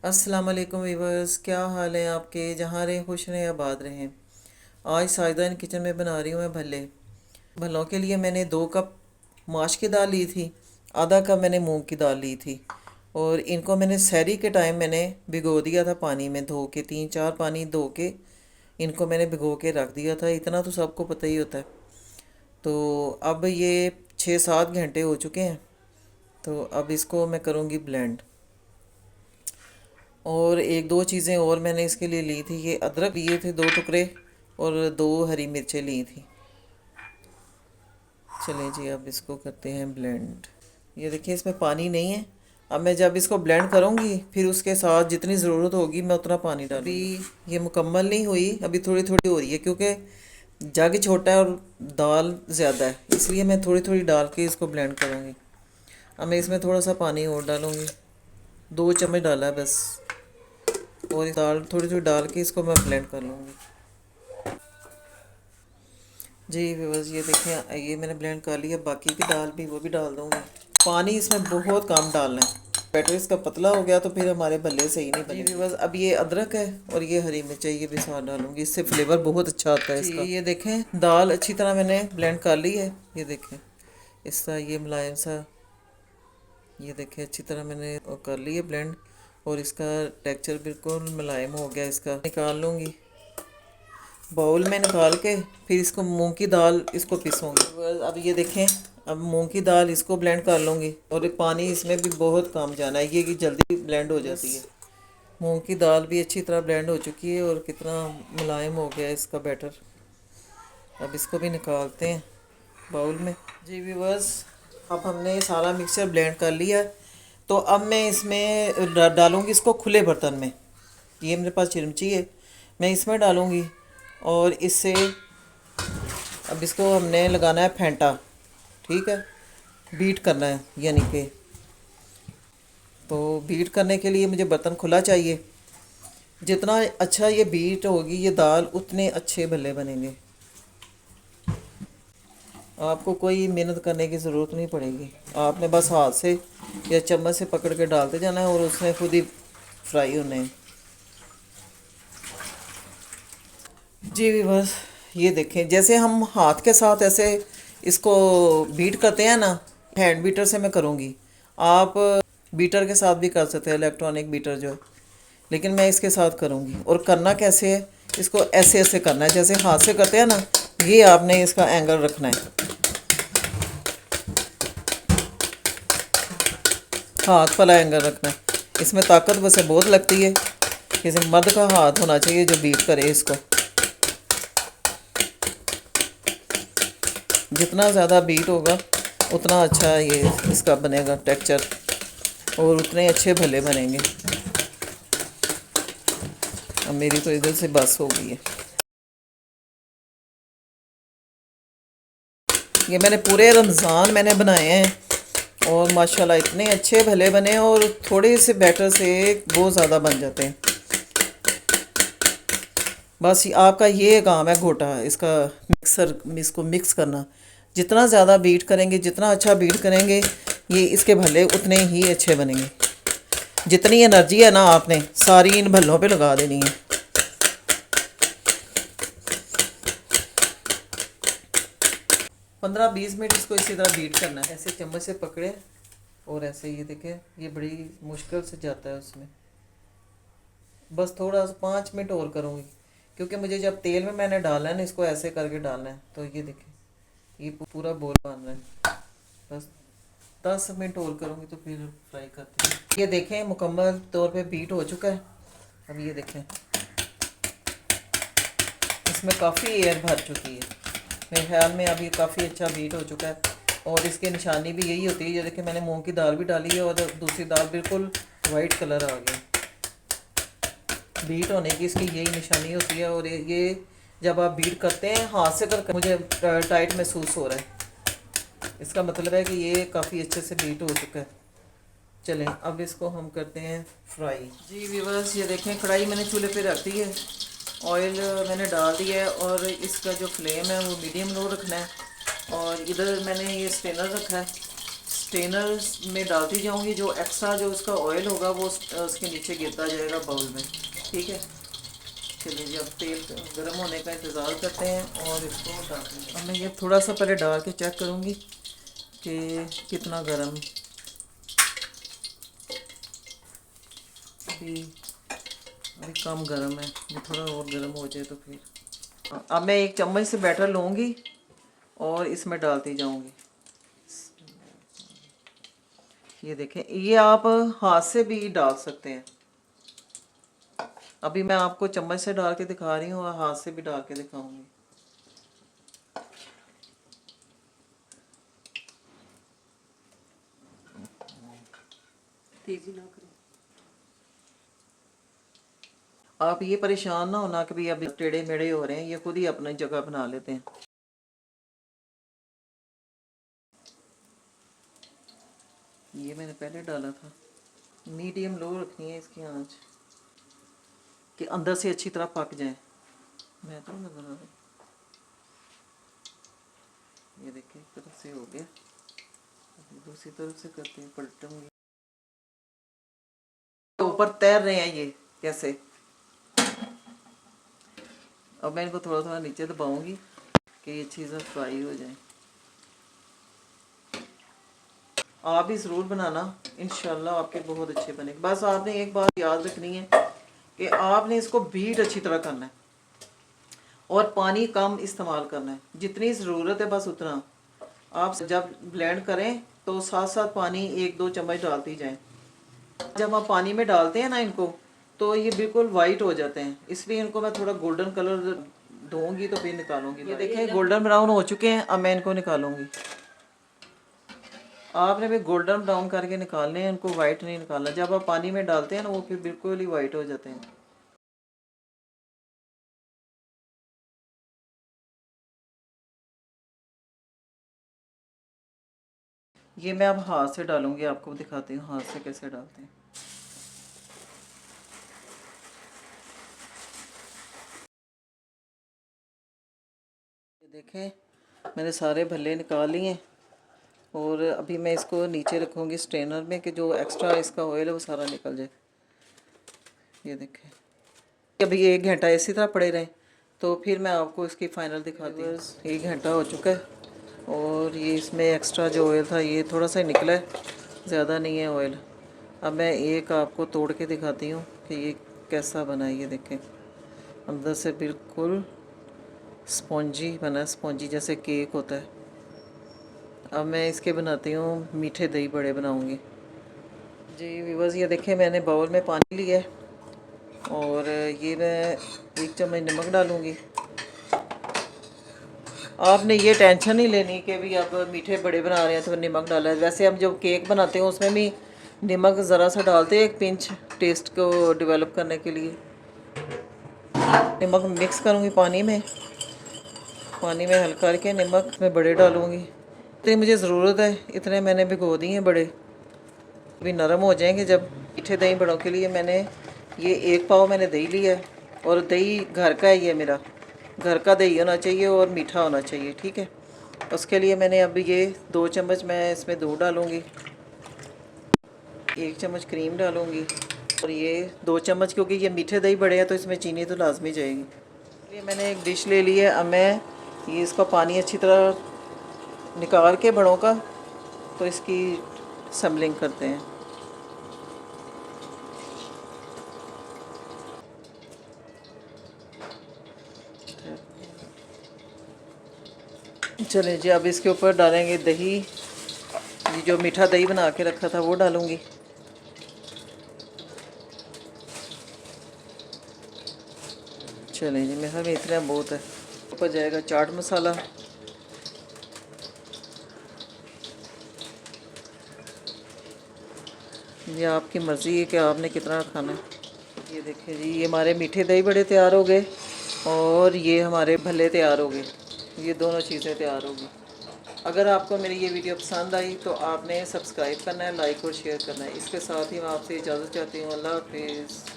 अस्सलाम वालेकुम वीवर्स, क्या हाल है आपके। जहाँ रहें खुश रहें, आबाद रहें। आज साजदान किचन में बना रही हूँ मैं भल्ले। भल्लों के लिए मैंने 2 कप माश की दाल ली थी, आधा कप मैंने मूंग की दाल ली थी। और इनको मैंने सहरी के टाइम मैंने भिगो दिया था पानी में, धो के 3-4 पानी धो के इनको मैंने भिगो के रख दिया था। इतना तो सबको पता ही होता है। तो अब ये 6-7 घंटे हो चुके हैं। तो अब इसको मैं करूँगी ब्लेंड। और एक दो चीज़ें और मैंने इसके लिए ली थी। ये अदरक लिए थे 2 टुकड़े, और 2 हरी मिर्चें ली थी। चलें जी, अब इसको करते हैं ब्लेंड। ये देखिए, इसमें पानी नहीं है। अब मैं जब इसको ब्लेंड करूँगी फिर उसके साथ जितनी ज़रूरत होगी मैं उतना पानी डालूँगी। अभी ये मुकम्मल नहीं हुई, अभी थोड़ी थोड़ी हो रही है, क्योंकि जग छोटा है और दाल ज़्यादा है, इसलिए मैं थोड़ी थोड़ी डाल के इसको ब्लेंड करूँगी। अब मैं इसमें थोड़ा सा पानी और डालूँगी, 2 चम्मच डाला है बस। और दाल थोड़ी थोड़ी डाल के इसको मैं ब्लेंड कर लूँगी। जी बस ये देखें, ये मैंने ब्लेंड कर लिया। बाकी की दाल भी वो भी डाल दूँगी। पानी इसमें बहुत कम डालना है, बैटर इसका पतला हो गया तो फिर हमारे भल्ले सही नहीं बने। जी बस अब ये अदरक है और ये हरी मिर्च, ये भी साथ डालूँगी, इससे फ्लेवर बहुत अच्छा आता है इसका। ये देखें, दाल अच्छी तरह मैंने ब्लेंड कर ली है। ये देखें, इस तरह ये मुलायम सा, ये देखें अच्छी तरह मैंने कर ली है ब्लेंड। और इसका टेक्सचर बिल्कुल मुलायम हो गया। इसका निकाल लूँगी बाउल में, निकाल के फिर इसको मूंग की दाल इसको पीसूँगी। अब ये देखें, अब मूंग की दाल इसको ब्लेंड कर लूँगी। और पानी इसमें भी बहुत कम जाना है, ये कि जल्दी ब्लेंड हो जाती है। मूंग की दाल भी अच्छी तरह ब्लेंड हो चुकी है और कितना मुलायम हो गया है इसका बैटर। अब इसको भी निकालते हैं बाउल में। जी व्यूअर्स, अब हमने सारा मिक्सचर ब्लेंड कर लिया है। तो अब मैं इसमें डालूँगी इसको खुले बर्तन में। ये मेरे पास चिमची है, मैं इसमें डालूँगी। और इससे अब इसको हमने लगाना है फेंटा, ठीक है, बीट करना है यानी कि। तो बीट करने के लिए मुझे बर्तन खुला चाहिए। जितना अच्छा ये बीट होगी ये दाल, उतने अच्छे भल्ले बनेंगे। आपको कोई मेहनत करने की ज़रूरत नहीं पड़ेगी, आपने बस हाथ से या चम्मच से पकड़ के डालते जाना है और उसमें खुद ही फ्राई होने हैं। जी भी बस ये देखें, जैसे हम हाथ के साथ ऐसे इसको बीट करते हैं ना, हैंड बीटर से मैं करूँगी। आप बीटर के साथ भी कर सकते हैं, इलेक्ट्रॉनिक बीटर जो, लेकिन मैं इसके साथ करूँगी। और करना कैसे है, इसको ऐसे ऐसे करना है जैसे हाथ से करते हैं ना, ये आपने इसका एंगल रखना है, हाथ वाला एंगल रखना है। इसमें ताकत वैसे बहुत लगती है, किसी मर्द का हाथ होना चाहिए जो बीट करे इसको। जितना ज़्यादा बीट होगा उतना अच्छा ये इसका बनेगा टेक्सचर, और उतने अच्छे भले बनेंगे। अब मेरी तो इधर से बस हो गई है। ये मैंने पूरे रमज़ान मैंने बनाए हैं और माशाल्लाह इतने अच्छे भले बने, और थोड़े से बैटर से बहुत ज़्यादा बन जाते हैं। बस आपका ये काम है घोटा इसका, मिक्सर इसको मिक्स करना। जितना ज़्यादा बीट करेंगे, जितना अच्छा बीट करेंगे, ये इसके भले उतने ही अच्छे बनेंगे। जितनी एनर्जी है ना आपने सारी इन भल्लों पे लगा देनी है। 15-20 मिनट इसको इसी तरह बीट करना है। ऐसे चम्मच से पकड़े और ऐसे, ये देखें, ये बड़ी मुश्किल से जाता है उसमें। बस थोड़ा सा 5 मिनट और करूँगी, क्योंकि मुझे जब तेल में मैंने डालना है ना, इसको ऐसे करके डालना है। तो ये देखें, ये पूरा बोल बन रहा है। बस 10 मिनट और करूँगी तो फिर फ्राई करते हैं। ये देखें, मुकम्मल तौर पे बीट हो चुका है। अब ये देखें, इसमें काफ़ी एयर भर चुकी है। मेरे ख्याल में अभी काफ़ी अच्छा बीट हो चुका है। और इसकी निशानी भी यही होती है। ये देखिए, मैंने मूंग की दाल भी डाली है और दूसरी दाल बिल्कुल वाइट कलर आ गया। बीट होने की इसकी यही निशानी होती है। और ये जब आप बीट करते हैं हाथ से कर, मुझे टाइट महसूस हो रहा है, इसका मतलब है कि ये काफ़ी अच्छे से बीट हो चुका है। चलें, अब इसको हम करते हैं फ्राई। जी व्यूअर्स, ये देखें, कढ़ाई मैंने चूल्हे पे रख दी है, ऑयल मैंने डाल दिया है, और इसका जो फ्लेम है वो मीडियम लो रखना है। और इधर मैंने ये स्ट्रेनर रखा है, स्ट्रेनर में डालती जाऊंगी। जो एक्स्ट्रा जो उसका ऑयल होगा वो उसके नीचे गिरता जाएगा बाउल में, ठीक है। चलिए जी, अब तेल गर्म होने का इंतज़ार करते हैं और इसको डालते हैं। अब मैं ये थोड़ा सा पहले डाल के चेक करूँगी कि कितना गर्म। अभी कम गर्म है, ये थोड़ा और गर्म हो जाए तो फिर। अब मैं एक चम्मच से बैटर लूँगी और इसमें डालती जाऊँगी। ये देखें, ये आप हाथ से भी डाल सकते हैं। अभी मैं आपको चम्मच से डाल के दिखा रही हूँ और हाथ से भी डाल के दिखाऊंगी। तेजी ना करें। आप ये परेशान ना होना कि भाई अभी टेढ़े मेढ़े हो रहे हैं, ये खुद ही अपनी जगह बना लेते हैं। ये मैंने पहले डाला था। मीडियम लो रखनी है इसकी आंच कि अंदर से अच्छी तरह पक जाए। मैं तो नजर आ रहा, ये देखिए एक तरफ से हो गया, दूसरी तरफ से करते हैं, पलटूंगी। ऊपर तैर रहे हैं ये कैसे। अब मैं इनको थोड़ा थोड़ा नीचे दबाऊंगी कि ये चीज़ें फ्राई हो जाए। आप भी ज़रूर बनाना, इंशाल्लाह आपके बहुत अच्छे बनेंगे। बस आपने एक बात याद रखनी है कि आपने इसको बीट अच्छी तरह करना है और पानी कम इस्तेमाल करना है, जितनी ज़रूरत है बस उतना। आप जब ब्लेंड करें तो साथ साथ पानी 1-2 चम्मच डालती जाएं। जब आप पानी में डालते हैं ना इनको, तो ये बिल्कुल वाइट हो जाते हैं, इसलिए इनको मैं थोड़ा गोल्डन कलर दूंगी तो फिर निकालूंगी। ये देखें गोल्डन ब्राउन हो चुके हैं, अब मैं इनको निकालूंगी। आपने भी गोल्डन ब्राउन करके निकालने हैं, इनको वाइट नहीं निकालना। जब आप पानी में डालते हैं ना वो फिर बिल्कुल ही वाइट हो जाते हैं। ये मैं अब हाथ से डालूंगी, आपको दिखाती हूँ हाथ से कैसे डालते हैं। ये देखें मैंने सारे भल्ले निकाल लिए और अभी मैं इसको नीचे रखूँगी स्ट्रेनर में कि जो एक्स्ट्रा इसका ऑयल है वो सारा निकल जाए। ये देखें, अभी 1 घंटा इसी तरह पड़े रहें तो फिर मैं आपको इसकी फ़ाइनल दिखाती हूँ। 1 घंटा हो चुका है और ये इसमें एक्स्ट्रा जो ऑयल था ये थोड़ा सा निकला है, ज़्यादा नहीं है ऑयल। अब मैं एक आपको तोड़ के दिखाती हूँ कि ये कैसा बना है। ये देखें अंदर से बिल्कुल स्पॉन्जी बना, स्पॉन्जी जैसे केक होता है। अब मैं इसके बनाती हूँ मीठे दही बड़े बनाऊँगी जी व्यूअर्स। ये देखें मैंने बाउल में पानी लिया है और ये मैं 1 चम्मच नमक डालूँगी। आपने ये टेंशन नहीं लेनी कि भी आप मीठे बड़े बना रहे हैं तो नमक डाला है। वैसे हम जब केक बनाते हैं उसमें भी नमक ज़रा सा डालते हैं, 1 पिंच टेस्ट को डेवलप करने के लिए। नमक मिक्स करूँगी पानी में हल्का करके नमक में बड़े डालूँगी। इतनी मुझे ज़रूरत है, इतने मैंने भिगो दिए हैं बड़े, अभी नरम हो जाएंगे जब। मीठे दही बड़ों के लिए मैंने ये 1 पाव मैंने दही लिया है और दही घर का है, ये मेरा घर का दही होना चाहिए और मीठा होना चाहिए, ठीक है। उसके लिए मैंने अब ये 2 चम्मच मैं इसमें दूध डालूँगी, 1 चम्मच क्रीम डालूँगी और ये 2 चम्मच, क्योंकि ये मीठे दही बड़े हैं तो इसमें चीनी तो लाजमी जाएगी। ये मैंने एक डिश ले ली है। अब मैं ये इसका पानी अच्छी तरह निकाल के बड़ों का तो इसकी सम्बलिंग करते हैं। चलें जी, अब इसके ऊपर डालेंगे दही। ये जो मीठा दही बना के रखा था वो डालूँगी। चलें जी, मेरे ख्याल में इतना बहुत है। ऊपर जाएगा चाट मसाला, ये आपकी मर्ज़ी है कि आपने कितना खाना है। ये देखिए जी, ये हमारे मीठे दही बड़े तैयार हो गए और ये हमारे भल्ले तैयार हो गए। ये दोनों चीज़ें तैयार होगी। अगर आपको मेरी ये वीडियो पसंद आई तो आपने सब्सक्राइब करना है, लाइक और शेयर करना है। इसके साथ ही मैं आपसे इजाज़त चाहती हूँ। अल्लाह हाफिज़।